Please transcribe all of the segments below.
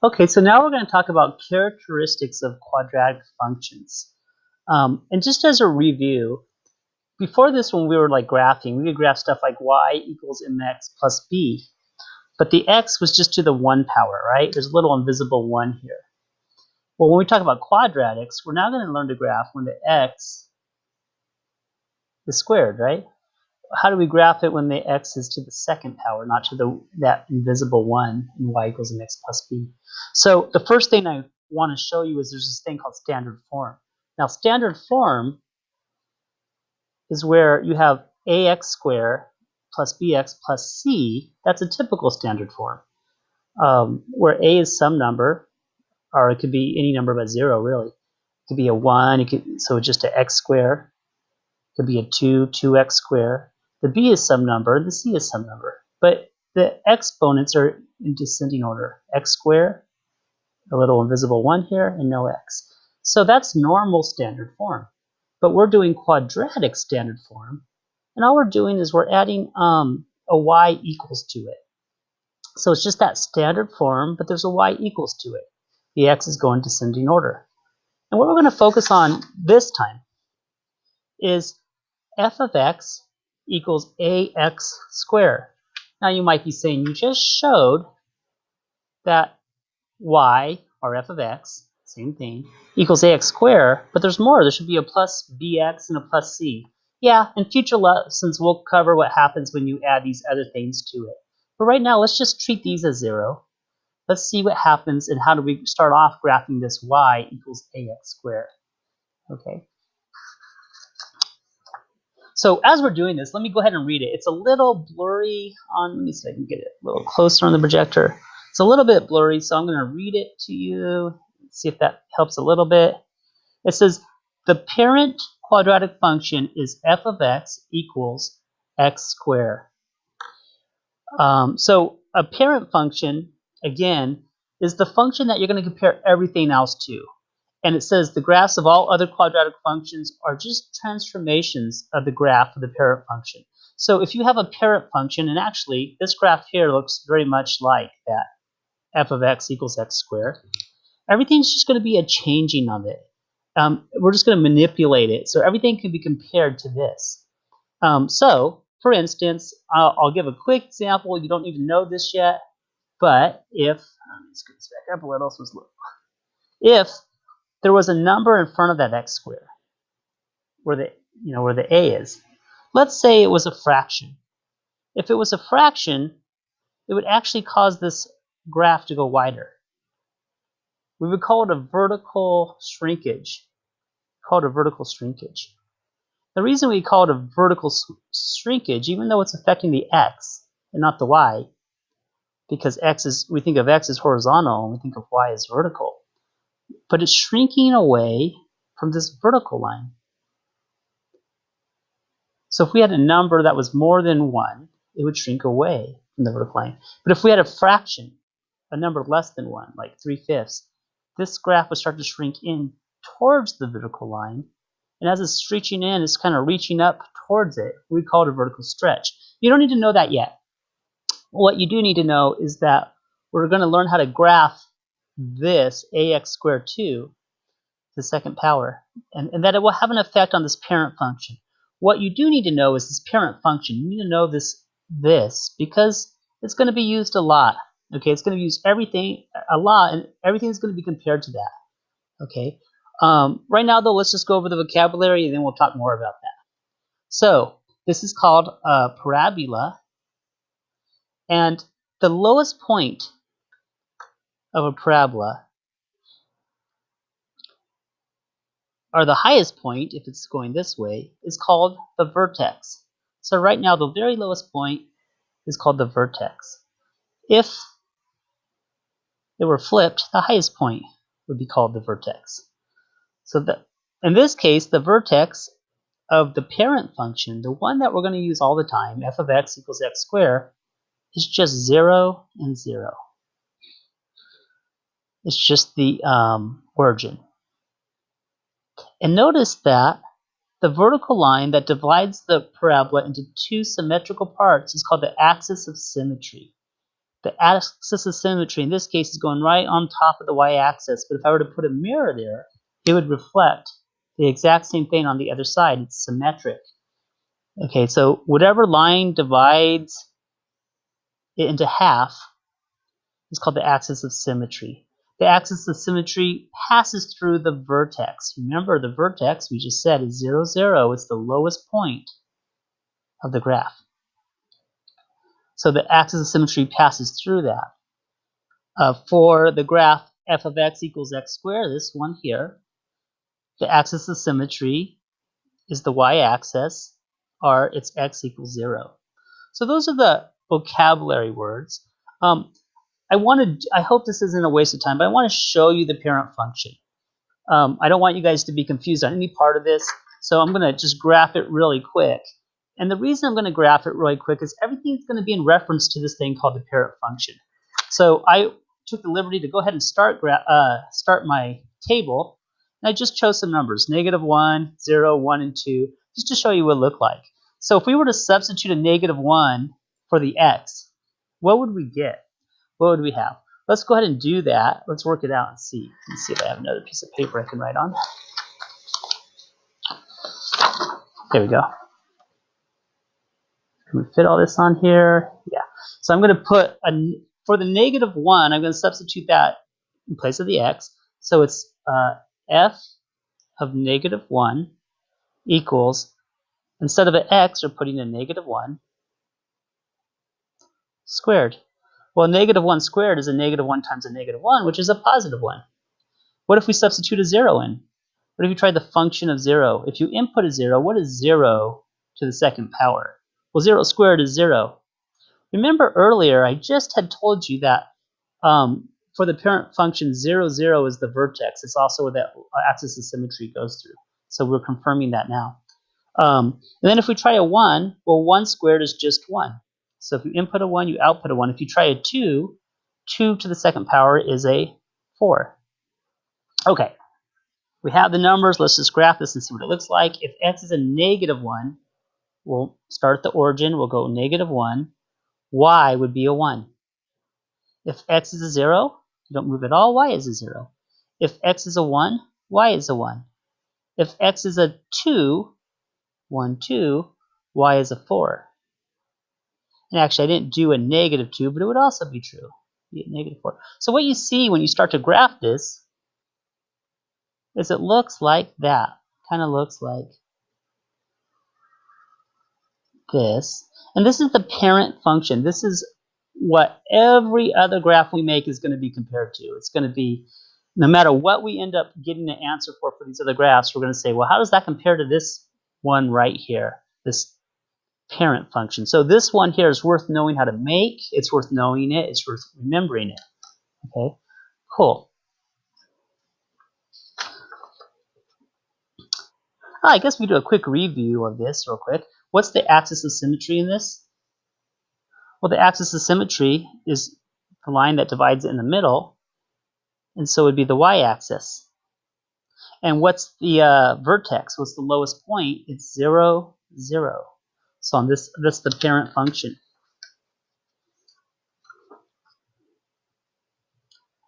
Okay, so now we're going to talk about characteristics of quadratic functions. And just as a review, before this when we were like graphing, we could graph stuff like y equals mx plus b, but the x was just to the 1 power, right? There's a little invisible 1 here. Well, when we talk about quadratics, we're now going to learn to graph when the x is squared, right? How do we graph it when the x is to the 2nd power, not to that invisible 1 in y equals mx plus b? So the first thing I want to show you is there's this thing called standard form. Now, standard form is where you have ax squared plus bx plus c. That's a typical standard form, where a is some number, or it could be any number but 0, really. It could be a 1, so it's just an x squared. It could be a 2, 2x squared. The b is some number, the c is some number. But the exponents are in descending order. X squared, a little invisible 1 here, and no x. So that's normal standard form. But we're doing quadratic standard form, and all we're doing is we're adding a y equals to it. So it's just that standard form, but there's a y equals to it. The x is going descending order. And what we're going to focus on this time is f of x equals ax squared. Now you might be saying, you just showed that y, or f of x, same thing, equals ax squared, but there's more. There should be a plus bx and a plus c. Yeah, in future lessons we'll cover what happens when you add these other things to it. But right now, let's just treat these as 0. Let's see what happens and how do we start off graphing this y equals ax squared. Okay. So as we're doing this, let me go ahead and read it. It's a little blurry on, let me see if I can get it a little closer on the projector. It's a little bit blurry, so I'm going to read it to you, see if that helps a little bit. It says, the parent quadratic function is f of x equals x squared. So a parent function, again, is the function that you're going to compare everything else to. And it says the graphs of all other quadratic functions are just transformations of the graph of the parent function. So if you have a parent function, and actually this graph here looks very much like that, f of x equals x squared, everything's just going to be a changing of it. We're just going to manipulate it. So everything can be compared to this. So, for instance, I'll give a quick example. You don't even know this yet, but if, let's get this back up a little, so it's low. If there was a number in front of that x squared, where the a is, let's say it was a fraction. If it was a fraction, it would actually cause this graph to go wider. We would call it a vertical shrinkage. The reason we call it a vertical shrinkage, even though it's affecting the x and not the y, because we think of x as horizontal and we think of y as vertical, but it's shrinking away from this vertical line. So if we had a number that was more than 1, it would shrink away from the vertical line. But if we had a fraction, a number less than 1, like 3/5, this graph would start to shrink in towards the vertical line. And as it's stretching in, it's kind of reaching up towards it. We call it a vertical stretch. You don't need to know that yet. What you do need to know is that we're going to learn how to graph this ax squared to the 2nd power, and that it will have an effect on this parent function. What you do need to know is this parent function. You need to know this because it's going to be used a lot. Okay, it's going to use everything a lot, and everything is going to be compared to that. Okay. Right now, though, let's just go over the vocabulary, and then we'll talk more about that. So this is called a parabola, and the lowest point of a parabola, or the highest point, if it's going this way, is called the vertex. So right now, the very lowest point is called the vertex. If it were flipped, the highest point would be called the vertex. So in this case, the vertex of the parent function, the one that we're going to use all the time, f of x equals x squared, is just 0 and 0. It's just the origin. And notice that the vertical line that divides the parabola into two symmetrical parts is called the axis of symmetry. The axis of symmetry in this case is going right on top of the y-axis, but if I were to put a mirror there, it would reflect the exact same thing on the other side. It's symmetric. Okay, so whatever line divides it into half is called the axis of symmetry. The axis of symmetry passes through the vertex. Remember, the vertex, we just said, is 0, 0. It's the lowest point of the graph. So the axis of symmetry passes through that. For the graph f of x equals x squared, this one here, the axis of symmetry is the y-axis, or it's x equals 0. So those are the vocabulary words. I hope this isn't a waste of time, but I want to show you the parent function. I don't want you guys to be confused on any part of this, so I'm going to just graph it really quick. And the reason I'm going to graph it really quick is everything's going to be in reference to this thing called the parent function. So I took the liberty to go ahead and start my table, and I just chose some numbers, -1, 0, 1, and 2, just to show you what it looked like. So if we were to substitute a -1 for the x, what would we get? What would we have? Let's go ahead and do that. Let's work it out and see. Let's see if I have another piece of paper I can write on. There we go. Can we fit all this on here? Yeah. So I'm going to put, for the -1, I'm going to substitute that in place of the x. So it's f of -1 equals, instead of an x, we're putting a -1 squared. Well, -1 squared is a -1 times a -1, which is a positive 1. What if we substitute a 0 in? What if you try the function of 0? If you input a 0, what is 0 to the second power? Well, 0 squared is 0. Remember earlier, I just had told you that for the parent function, 0, 0 is the vertex. It's also where that axis of symmetry goes through. So we're confirming that now. And then if we try a 1, well, 1 squared is just 1. So if you input a 1, you output a 1. If you try a 2, 2 to the second power is a 4. Okay, we have the numbers. Let's just graph this and see what it looks like. If x is a -1, we'll start at the origin. We'll go -1. Y would be a 1. If x is a 0, you don't move at all, y is a 0. If x is a 1, y is a 1. If x is a 2, 1, 2, y is a 4. And actually, I didn't do a -2, but it would also be true. Be a -4. So what you see when you start to graph this is it looks like that. Kind of looks like this. And this is the parent function. This is what every other graph we make is going to be compared to. It's going to be, no matter what we end up getting the answer for these other graphs, we're going to say, well, how does that compare to this one right here, this parent function? So this one here is worth knowing how to make. It's worth knowing it. It's worth remembering it. Okay, cool. I guess we do a quick review of this real quick. What's the axis of symmetry in this? Well, the axis of symmetry is the line that divides it in the middle, and so it would be the y-axis. And what's the vertex? What's the lowest point? It's 0, 0. So on this, that's the parent function.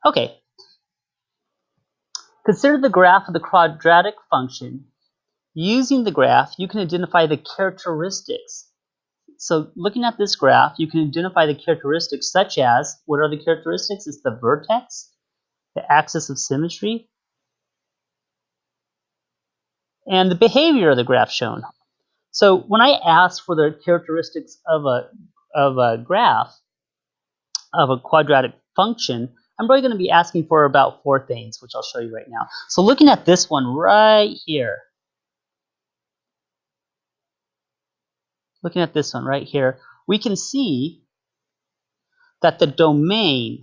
Okay. Consider the graph of the quadratic function. Using the graph, you can identify the characteristics. So looking at this graph, you can identify the characteristics such as, what are the characteristics? It's the vertex, the axis of symmetry, and the behavior of the graph shown. So when I ask for the characteristics of a graph, of a quadratic function, I'm really going to be asking for about 4 things, which I'll show you right now. So looking at this one right here, we can see that the domain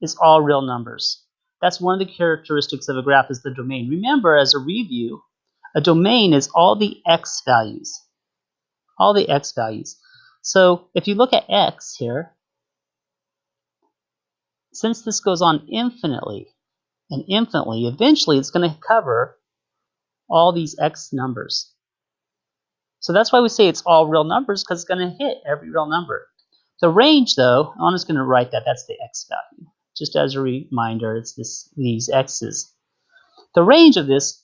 is all real numbers. That's one of the characteristics of a graph, is the domain. Remember, as a review, a domain is all the x values. All the x values. So if you look at x here, since this goes on infinitely and infinitely, eventually it's going to cover all these x numbers. So that's why we say it's all real numbers, because it's going to hit every real number. The range, though, I'm just going to write that. That's the x value. Just as a reminder, it's these x's. The range of this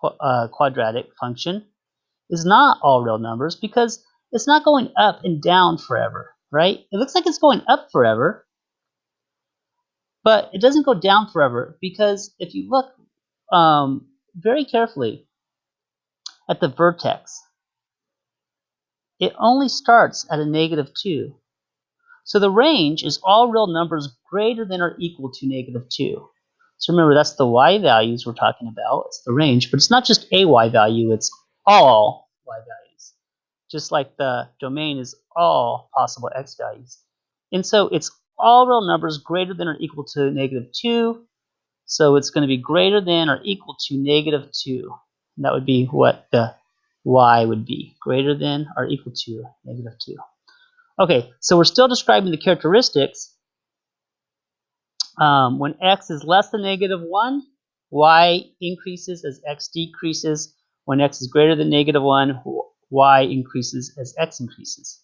quadratic function is not all real numbers because it's not going up and down forever, right? It looks like it's going up forever, but it doesn't go down forever because if you look very carefully at the vertex, it only starts at a -2. So the range is all real numbers greater than or equal to -2. So remember, that's the y values we're talking about. It's the range, but it's not just a y value, it's all y values. Just like the domain is all possible x values. And so it's all real numbers greater than or equal to -2. So it's going to be greater than or equal to -2. And that would be what the y would be, greater than or equal to -2. Okay, so we're still describing the characteristics. When x is less than -1, y increases as x decreases. When x is greater than -1, y increases as x increases.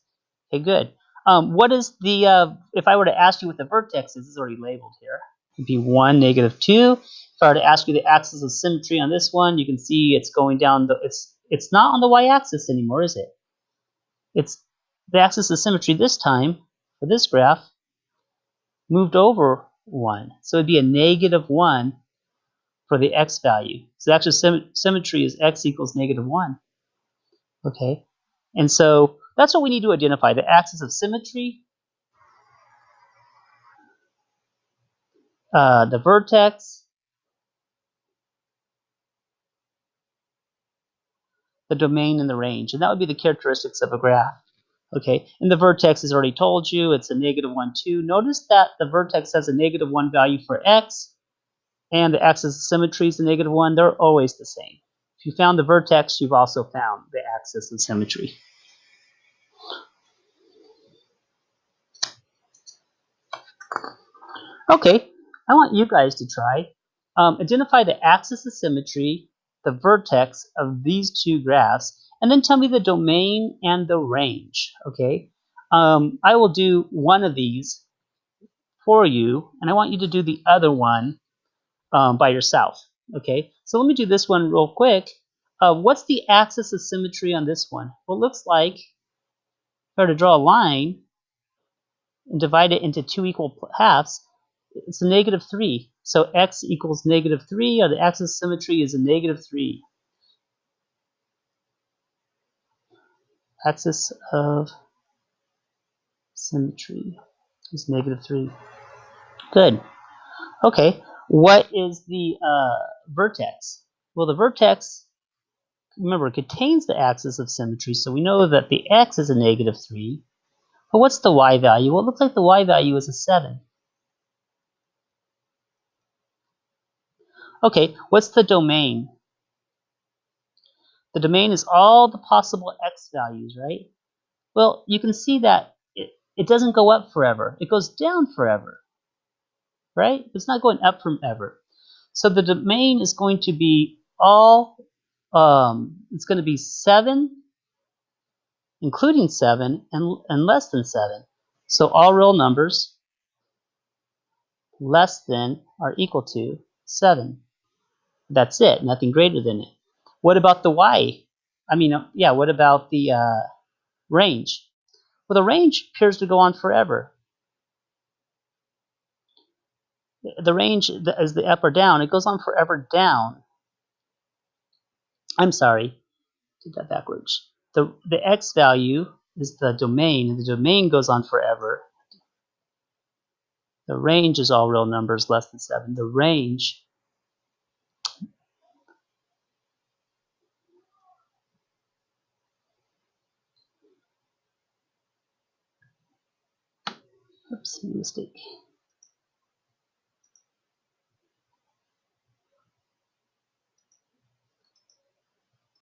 Okay, good. What is the, if I were to ask you what the vertex is, it's already labeled here. It'd be 1, -2. If I were to ask you the axis of symmetry on this one, you can see it's going down, it's not on the y-axis anymore, is it? It's the axis of symmetry this time, for this graph, moved over 1. So it'd be a -1 for the x value. So the actual symmetry is x equals -1. Okay, and so that's what we need to identify, the axis of symmetry, the vertex, the domain, and the range. And that would be the characteristics of a graph. Okay, and the vertex is already told you, it's a -1, 2. Notice that the vertex has a -1 value for x, and the axis of symmetry is a -1. They're always the same. If you found the vertex, you've also found the axis of symmetry. Okay, I want you guys to try. Identify the axis of symmetry, the vertex of these two graphs, and then tell me the domain and the range. Okay, I will do one of these for you, and I want you to do the other one by yourself. Okay, so let me do this one real quick. What's the axis of symmetry on this one? Well, it looks like if I were to draw a line and divide it into 2 equal halves, it's a -3. So x equals -3, or the axis of symmetry is a -3. Axis of symmetry is -3. Good. Okay. What is the vertex? Well, the vertex, remember, contains the axis of symmetry, so we know that the x is a -3. But what's the y value? Well, it looks like the y value is a 7. Okay, what's the domain? The domain is all the possible x values, right? Well, you can see that it doesn't go up forever. It goes down forever, right? It's not going up forever. So the domain is going to be all, it's going to be 7, including 7, and less than 7. So all real numbers less than or equal to 7. That's it, nothing greater than it. What about the y? What about the range? Well, the range appears to go on forever. The range is the up or down. It goes on forever down. I'm sorry, did that backwards. The x value is the domain, and the domain goes on forever. The range is all real numbers less than 7. The range oops, mistake.